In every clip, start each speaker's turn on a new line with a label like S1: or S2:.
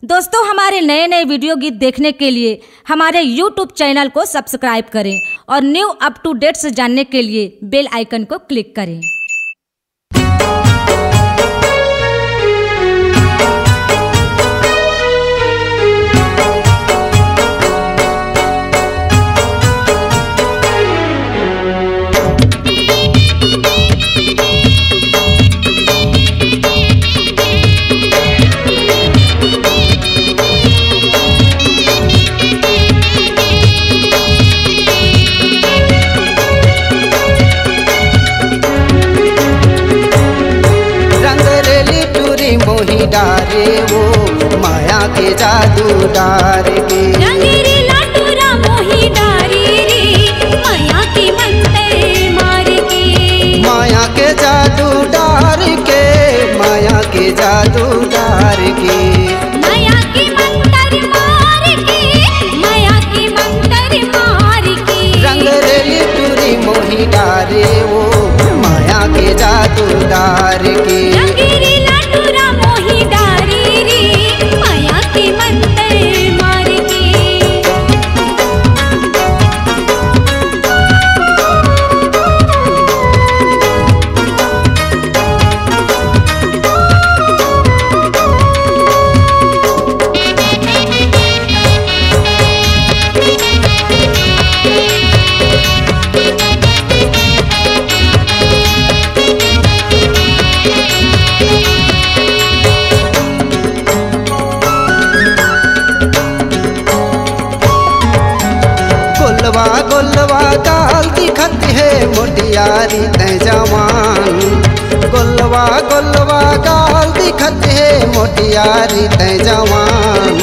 S1: दोस्तों, हमारे नए नए वीडियो गीत देखने के लिए हमारे YouTube चैनल को सब्सक्राइब करें और न्यू अप टू डेट से जानने के लिए बेल आइकन को क्लिक करें।
S2: मोही डारे वो माया के जादू डार के
S3: रंगेरे लाटूरा मोही डारे रे माया के मंतर मार के
S2: माया के जादू डार के माया के जादू डार के
S3: माया के मंतर मार के माया के मंतर मार के
S2: रंगरेली टूरी मोही डारे वो माया के जादू डार के
S3: रंगेरे लाटूरा मोही डारे रे माया के मंतर मार के।
S2: गोलवा गोलवा गाल दिखत है मोटियारी तै जवान गोलवा गोलवा गाल दिखत है मोटियारी तै जवान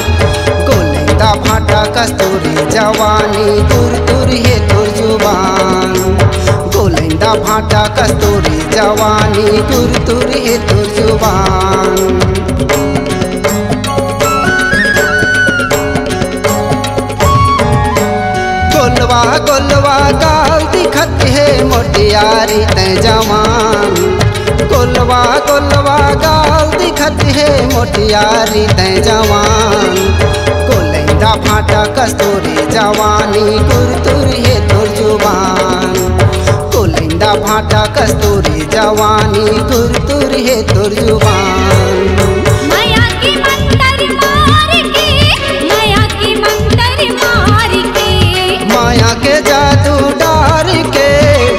S2: गोलिंदा फाटा कस्तूरी जवानी दूर दूर है तोर जुबान गोलिंदा फाटा कस्तूरी जवानी दूर दूर है तोर जुबान। गोलवा गोलवा गाल दिखत है मोटियारी तै जवान गोलवा गोलवा गाल दिखत है मोटियारी तै जवान गोलिंदा फाटा कस्तूरी जवानी गुरतुर है तोर जुबान गोलिंदा फाटा कस्तूरी जवानी गुरतुर है तोर जुबान।
S3: माया के मंतर मार के माया के मंतर मार के
S2: माया के जादू डार के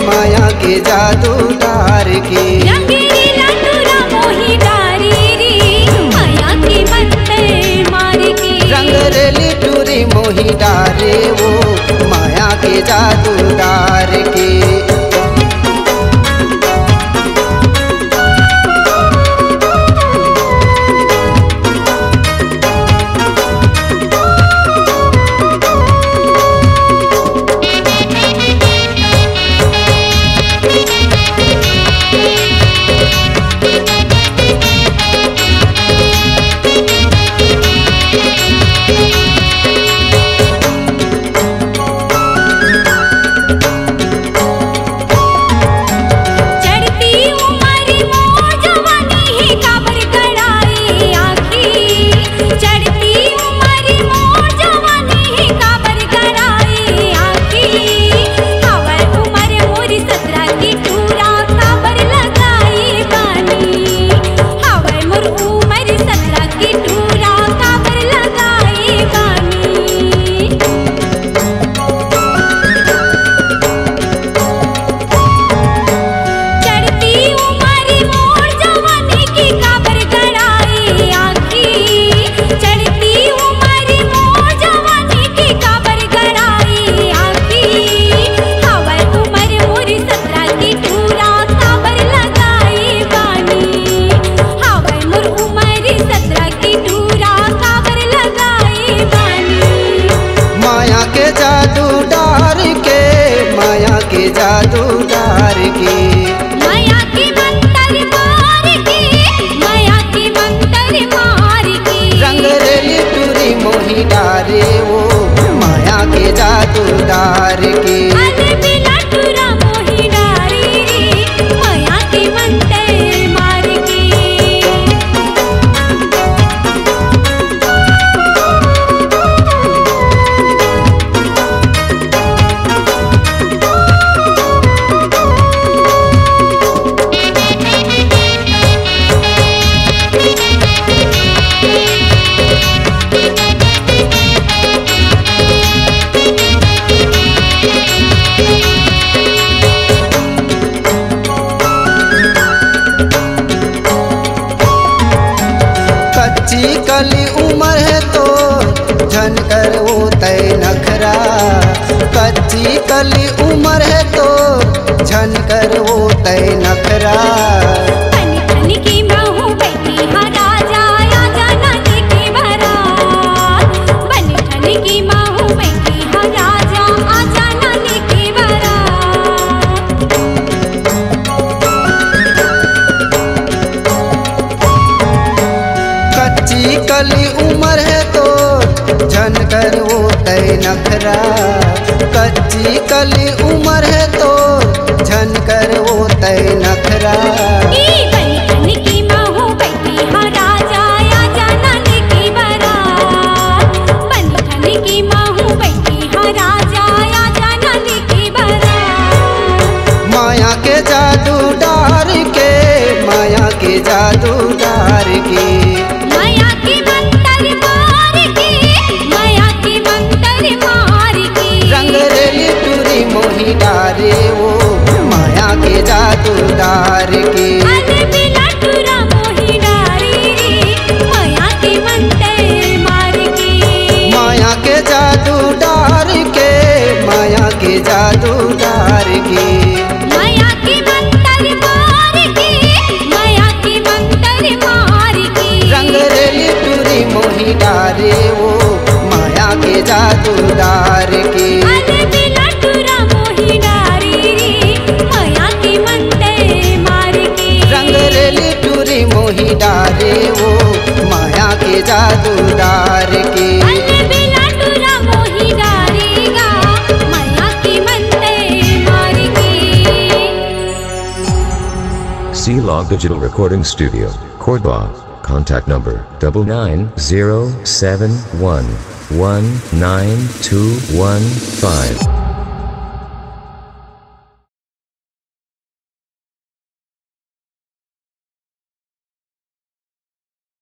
S2: माया के जादू डार के
S3: रंगेरे लाटूरा मोही डारे रे माया के मंतर मार के
S2: रंगरेली टूरी मोही डारे वो माया के जादू डार के
S3: चढ़ती उम्र मोर जवानी है काबर गड़ाई आखी चढ़ती उम्र मोर जवानी है काबर गड़ाई आखी हवर उम्र मोर 17 की टूरा काबर लगाई बानी हवर मोर उम्र 17 की टूरा काबर लगाई बानी। चढ़ती उम्र मोर जवानी की काबर गड़ाई आखी चढ़ती उम्र मोर जवानी की काबर गड़ाई आखी हवर उम्र मोर 17 की टूरा काबर लगाई बानी हवर मोर उम्र 17 की टूरा काबर लगाई बानी।
S2: माया के जादू डार के माया के जादू डार के
S3: माया के मंतर मार के माया के मंतर मार के
S2: रंगरेली टूरी मोही डारे वो माया के जादू डार के
S3: अलबेला लाटूरा मोही डारे रे माया के मंतर मार के।
S2: उम्र है तो झनकर वो तय नखरा, कच्ची कली उम्र है तो झनकर वो तय नखरा।
S3: बन ठन की महू बैठी हा राजा आजा नंद की बारात, बन ठन की महू बैठी हा राजा आजा नंद की बारात।
S2: कच्ची कली उम्र है तो झनकर वो तय नखरा, कच्ची कली उम्र है तो झनकर वो तय नखरा।
S3: बन ठन की महू बैठी हा राजा आजा नंद की बारात, बन ठन की महू बैठी हा राजा आजा नंद की बारात।
S2: माया के जादू डार के, माया के जादू डार के,
S3: माया की मंतर मार के, माया की मंतर मार के।
S2: रंग रेली टूरी मोही डारे वो माया के जादू डार के।
S3: अलबेला टूरा मोही डारी रे, माया की मंतर मार के।
S2: माया के जादू डार के, माया के जादू डार के,
S3: माया की मंतर मार के, माया की मंतर मार के।
S2: रंग रेली टूरी मोही डारे वो माया के जादू डार के।
S3: अलबेला टूरा मोही डारी रे, माया की मंतर मार के।
S2: रंग रेली टूरी मोही डारे वो माया के जादू डार के।
S3: अलबेला टूरा मोही डारेगा, माया की मंतर मार के।
S4: C-Log Digital Recording Studio, Cordoba. Contact number 99071192115.